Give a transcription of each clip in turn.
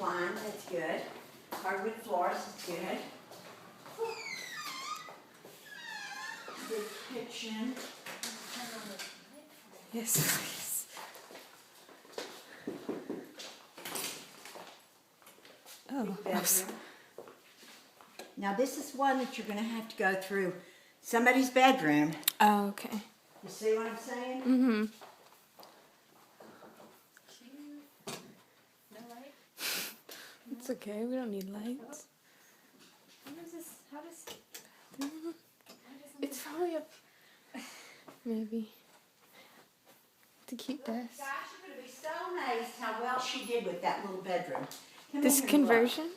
wine, that's good. Hardwood floors, that's good. Good kitchen. Yes, please. Oh, Big bedroom. Now this is one that you're going to have to go through somebody's bedroom. oh, okay. You see what I'm saying? Mm-hmm. No light? It's okay. We don't need lights. How does It's probably up. Maybe. To keep Gosh, this. you're going to be so amazed how well she did with that little bedroom. Come This in here and look. conversion?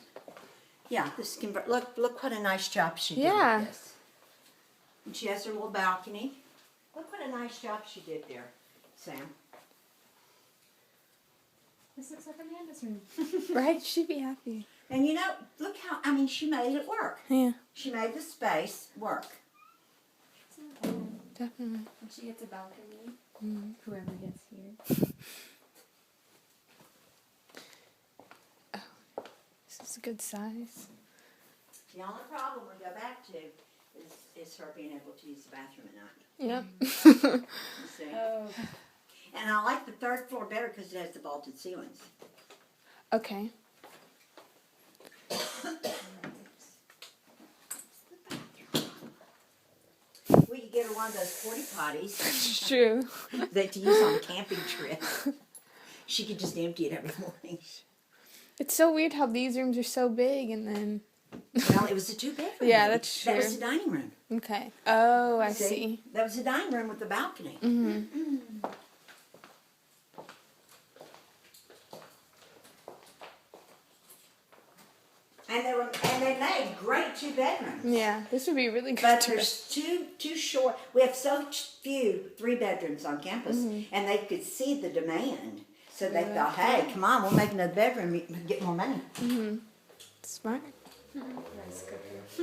Yeah, this look what a nice job she did Yeah. with this. And she has her little balcony. Look what a nice job she did there, Sam. this looks like Amanda's room? Right? She'd be happy. And you know, look how, I mean, she made it work. Yeah, She made the space work. definitely. And she gets a balcony. Mm. Whoever gets here. This is a good size. The only problem we go back to is her being able to use the bathroom at night. Yep. You see? Oh. And I like the third floor better because it has the vaulted ceilings. Okay. We could get her one of those porta potties It's true. that to use on a camping trip. She could just empty it every morning. It's so weird how these rooms are so big and then. Well, it was a two-bedroom. Yeah, baby. that's That was true. the dining room. Okay. Oh, I see. That was the dining room with the balcony. Mm-hmm. And they made great two bedrooms. Yeah, this would be really good. But too. there's too short. We have so few 3-bedrooms on campus, Mm-hmm. and they could see the demand. So they Yeah. thought, hey, come on, we'll make another bedroom, we can get more money. Mm-hmm. Smart. Rice cooker. I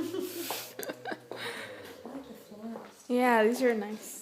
like the floors. Yeah, these are nice.